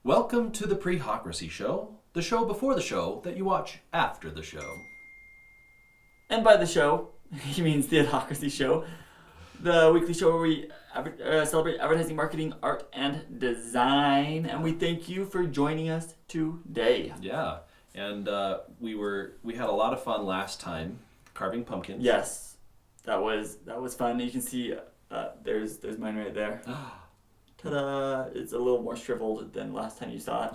Welcome to the Prehocracy Show, the show before the show that you watch after the show. And by the show, he means the Adhocracy Show, the weekly show where we celebrate advertising, marketing, art, and design. And we thank you for joining us today. Yeah, and we had a lot of fun last time carving pumpkins. Yes, that was fun. You can see there's mine right there. Ta-da! It's a little more shriveled than last time you saw it.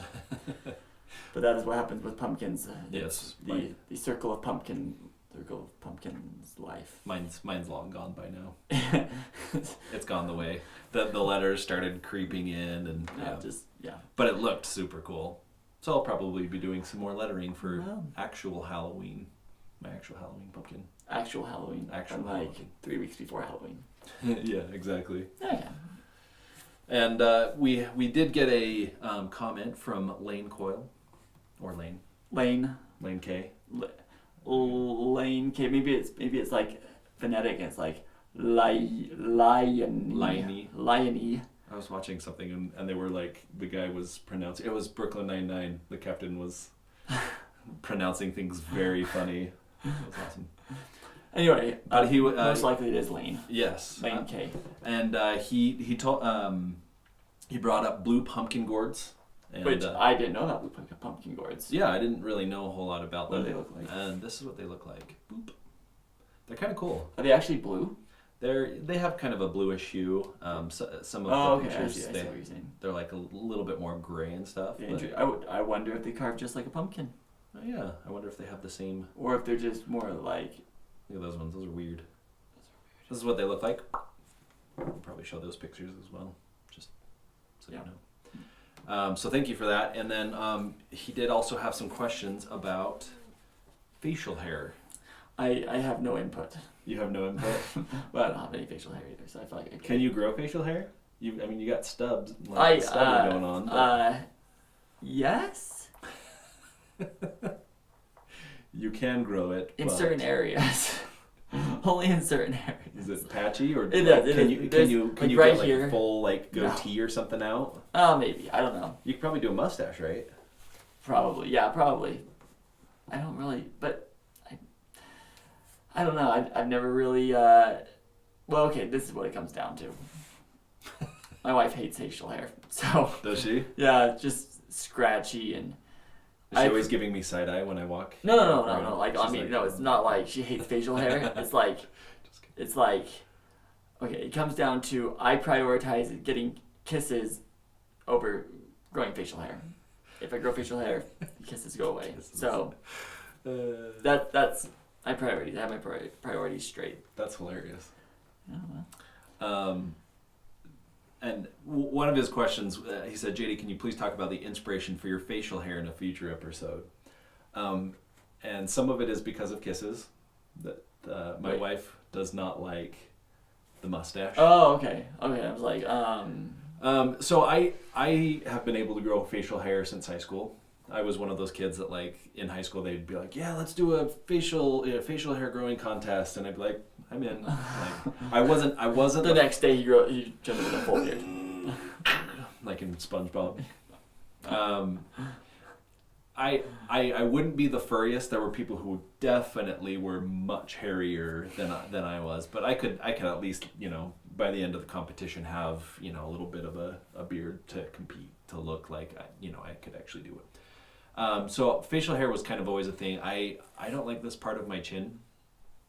But that is what happens with pumpkins. Yes. The circle of pumpkin's life. Mine's long gone by now. It's gone the way. The letters started creeping in and yeah. But it looked super cool. So I'll probably be doing some more lettering for actual Halloween. My actual Halloween pumpkin. Actual Halloween. Actual like Halloween. 3 weeks before Halloween. Yeah, exactly. Yeah. And we did get a comment from Lane Coyle, or Lane K. Lane K. Maybe it's like phonetic. It's like liony. I was watching something and they were like, the guy was pronouncing, it was Brooklyn Nine-Nine. The captain was pronouncing things very funny. It was awesome. Anyway, but he most likely it is Lane. Yes. Lane K. And he told he brought up blue pumpkin gourds. And, which I didn't know about blue pumpkin gourds. Yeah, I didn't really know a whole lot about them. What do they look like? And this is what they look like. Boop. They're kind of cool. Are they actually blue? They have kind of a bluish hue. Some of the pictures I see what you're saying. They're like a little bit more gray and stuff. Yeah, I wonder if they carve just like a pumpkin. Oh yeah, I wonder if they have the same. Or if they're just more like. Look at those ones. Those are weird. This is what they look like. I'll probably show those pictures as well, just so you know. So thank you for that. And then he did also have some questions about facial hair. I have no input. You have no input? Well, I don't have any facial hair either, so I feel like I could. Can you grow facial hair? You got stubs. Going on. Yes. You can grow it in certain areas. Only in certain areas. Is it patchy or it does? Can you right get like here. a full goatee or something out? Maybe. I don't know. You could probably do a mustache, right? Probably. Yeah, probably. I don't really, but I don't know. I've never really. Well, okay. This is what it comes down to. My wife hates facial hair, so. Does she? Yeah, just scratchy and. Is she always giving me side eye when I walk? No. Like, I mean, no, it's not like she hates facial hair. It's like, okay, it comes down to I prioritize getting kisses over growing facial hair. If I grow facial hair, kisses go away. So that's my priorities. I have my priorities straight. That's hilarious. Oh, And one of his questions, he said, JD, can you please talk about the inspiration for your facial hair in a future episode? And some of it is because of kisses. That my wife does not like the mustache. Oh, okay. I was like, So I have been able to grow facial hair since high school. I was one of those kids that like in high school they'd be like, yeah, let's do a facial hair growing contest, and I'd be like, I'm in. Like, I wasn't. The next day he jumped in a full beard, like in SpongeBob. I wouldn't be the furriest. There were people who definitely were much hairier than I was, but I could at least by the end of the competition have a little bit of a beard to compete to look like I could actually do it. So facial hair was kind of always a thing. I don't like this part of my chin.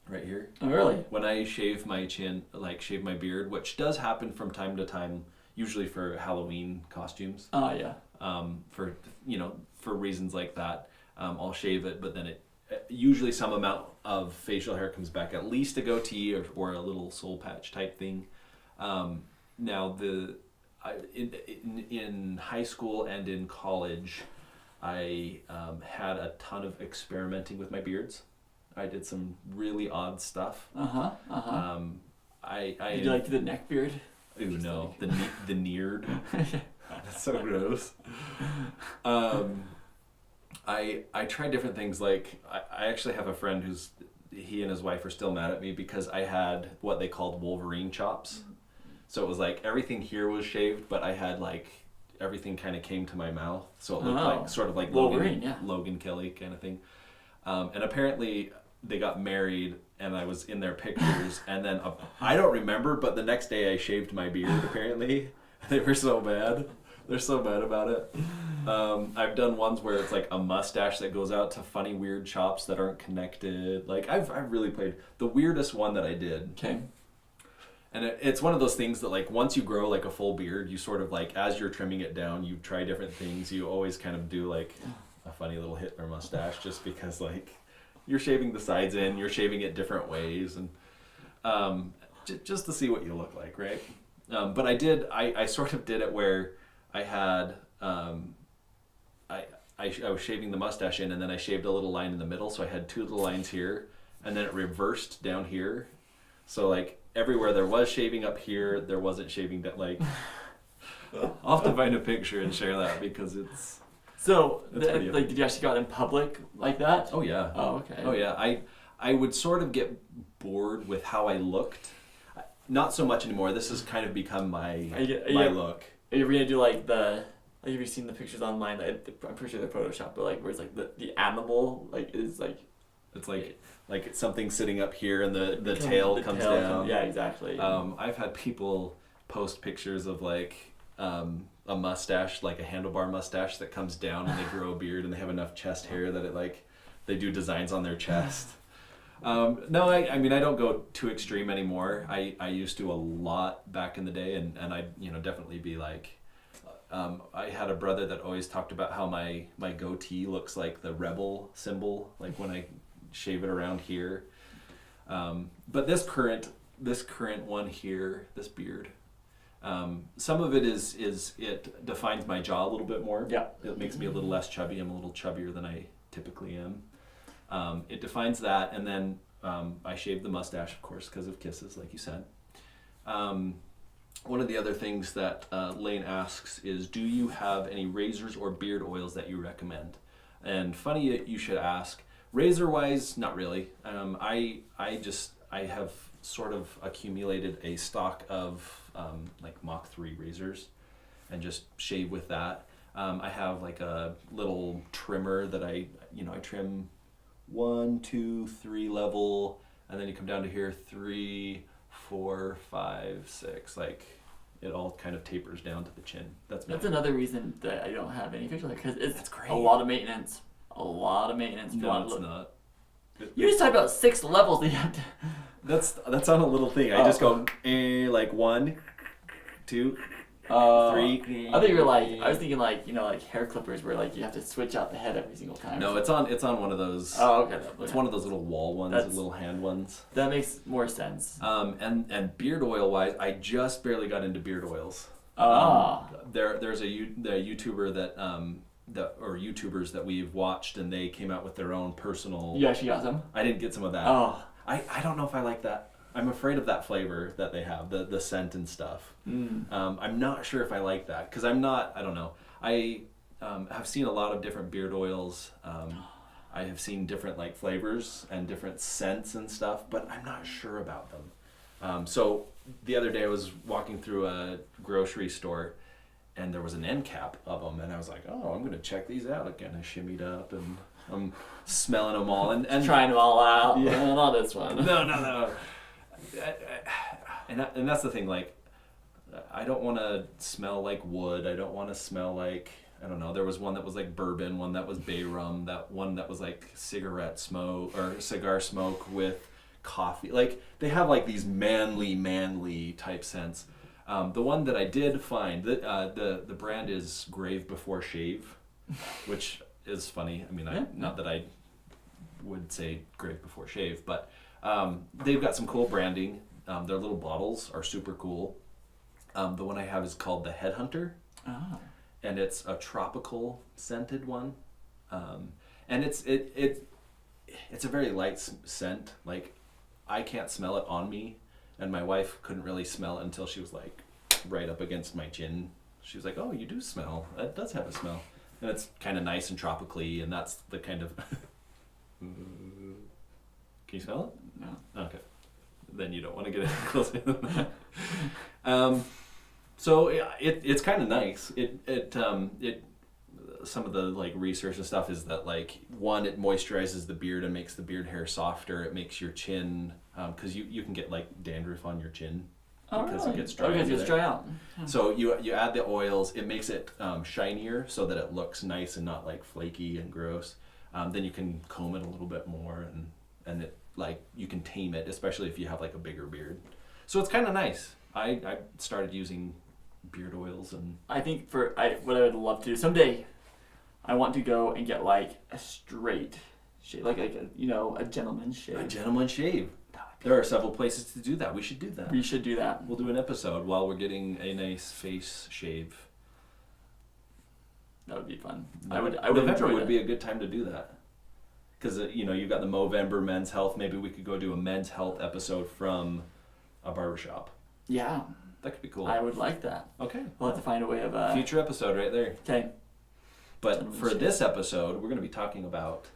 Right here. Oh, really? When I shave my chin, shave my beard, which does happen from time to time, usually for Halloween costumes. Oh, yeah. For reasons like that, I'll shave it, but then usually some amount of facial hair comes back, at least a goatee or a little soul patch type thing. Now in high school and in college, I had a ton of experimenting with my beards. I did some really odd stuff. Did you like the neck beard? Ooh, no, the neared. That's so gross. I tried different things. Like I actually have a friend he and his wife are still mad at me because I had what they called Wolverine chops. So it was like everything here was shaved, but I had like everything kind of came to my mouth, so it looked like sort of like Logan Kelly kind of thing. And apparently they got married, and I was in their pictures, and then I don't remember, but the next day I shaved my beard. Apparently, they were so bad. They're so bad about it. I've done ones where it's like a mustache that goes out to funny weird chops that aren't connected. Like I've really played. The weirdest one that I did. Okay. And it's one of those things that like once you grow like a full beard, you sort of like as you're trimming it down, you try different things. You always kind of do like a funny little Hitler mustache just because like you're shaving the sides in, you're shaving it different ways, and just to see what you look like, right? But I sort of did it where I had I was shaving the mustache in, and then I shaved a little line in the middle, so I had two little lines here, and then it reversed down here. So like everywhere there was shaving up here, there wasn't shaving down. Like I'll have to find a picture and share that because it's. So like, did you actually go out in public like that? Oh yeah. Oh okay. Oh yeah. I would sort of get bored with how I looked. Not so much anymore. This has kind of become my look. Are you gonna do like the? Like, have you seen the pictures online? I'm pretty sure they're Photoshop, but like where it's like the animal like is like. It's like something sitting up here and the tail comes down. Yeah, exactly. I've had people post pictures of like a mustache, like a handlebar mustache that comes down and they grow a beard and they have enough chest hair that it like they do designs on their chest. No, I mean I don't go too extreme anymore. I used to a lot back in the day, and I'd definitely be like I had a brother that always talked about how my goatee looks like the rebel symbol, like when I shave it around here. But this current one here, this beard, some of it is it defines my jaw a little bit more. Yeah. It makes me a little less chubby. I'm a little chubbier than I typically am. It defines that, and then I shaved the mustache, of course, because of kisses, like you said. One of the other things that Lane asks is, do you have any razors or beard oils that you recommend? And funny you should ask. Razor-wise, not really. I have sort of accumulated a stock of like Mach 3 razors and just shave with that. I have like a little trimmer that I trim 1, 2, 3 level, and then you come down to here 3, 4, 5, 6. Like it all kind of tapers down to the chin. That's another reason that I don't have any facial hair, because it's great. A lot of maintenance. A lot of maintenance. No, it's not. You just talked about 6 levels that you have to. That's on a little thing. I just go like 1, 2, 3. I thought you were like, I was thinking like like hair clippers where like you have to switch out the head every single time. No, it's on one of those. Oh, okay. It's one of those little wall ones, little hand ones. That makes more sense. And beard oil wise, I just barely got into beard oils. There's a YouTuber or YouTubers that we've watched, and they came out with their own personal. You actually got some? I didn't get some of that. Oh. I don't know if I like that. I'm afraid of that flavor that they have, the scent and stuff. I'm not sure if I like that, because I don't know. I have seen a lot of different beard oils. I have seen different like flavors and different scents and stuff, but I'm not sure about them. So the other day I was walking through a grocery store, and there was an end cap of them, and I was like, oh, I'm going to check these out again. I shimmied up, and I'm smelling them all. and trying them all out. Yeah. Oh, not this one. No. And that's the thing, like, I don't want to smell like wood. I don't want to smell like, I don't know, there was one that was like bourbon, one that was bay rum, that one that was like cigar smoke with coffee. Like, they have like these manly type scents. The one that I did find, the brand is Grave Before Shave, which is funny. I mean, not that I would say Grave Before Shave, but they've got some cool branding. Their little bottles are super cool. The one I have is called the Headhunter, and it's a tropical scented one, and it's a very light scent. Like, I can't smell it on me, and my wife couldn't really smell it until she was like right up against my chin. She was like, "Oh, you do smell. That does have a smell," and it's kind of nice and tropically, and that's the kind of. Can you smell it? No. Okay. Then you don't want to get any closer than that. So it's kind of nice. It some of the like research and stuff is that like one, it moisturizes the beard and makes the beard hair softer. It makes your chin because you can get like dandruff on your chin because it gets dry. Okay, it gets dry out. So you add the oils. It makes it shinier so that it looks nice and not like flaky and gross. Then you can comb it a little bit more and it like you can tame it, especially if you have like a bigger beard. So it's kind of nice. I started using beard oils and I think what I would love to do someday, I want to go and get like a straight shave, like a a gentleman's shave. a gentleman's shave. There are several places to do that. We should do that. We should do that. We'll do an episode while we're getting a nice face shave. That would be fun. I would November enjoy would that. be a good time to do that. Because you've got the Movember Men's Health. Maybe we could go do a men's health episode from a barbershop. Yeah, That could be cool. I would like that. Okay. We'll have to find a way of Future episode right there. Okay. But Gentleman's for shave. this episode, we're going to be talking about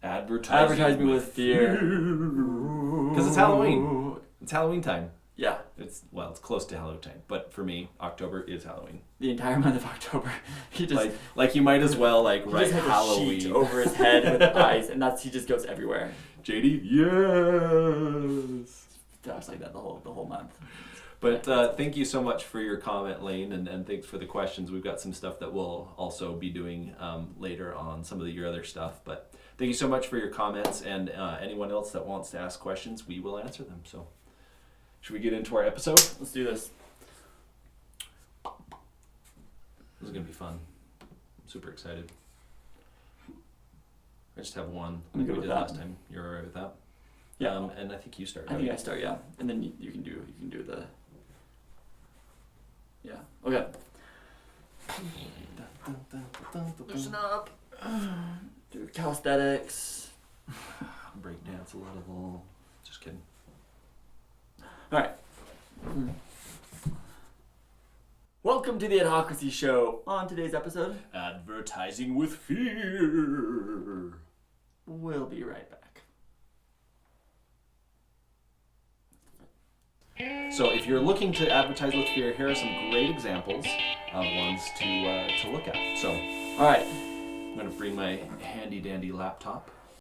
advertising with fear. Because it's Halloween. It's Halloween time. Yeah, It's close to Halloween time. But for me, October is Halloween. the entire month of October. He just Like you might as well he write just has Halloween a sheet over his head with eyes, and he just goes everywhere. JD, yes. That's like that the whole month. But thank you so much for your comment, Lane, and thanks for the questions. We've got some stuff that we'll also be doing later on some of your other stuff. But thank you so much for your comments, and anyone else that wants to ask questions, we will answer them. So, should we get into our episode? Let's do this. This is going to be fun. I'm super excited. I just have one I'm like good we with did that. last time. You're all right with that? Yeah. And I think you start. I think I start, yeah, and then you can do the. Yeah. Okay. Loosen up. Do calisthenics. Break dance a little. Just kidding. All right. Welcome to the Adhocracy Show. On today's episode, Advertising with fear. we'll be right back. So if you're looking to advertise with fear, here are some great examples of ones to look at. So All right. I'm going to bring my handy dandy laptop.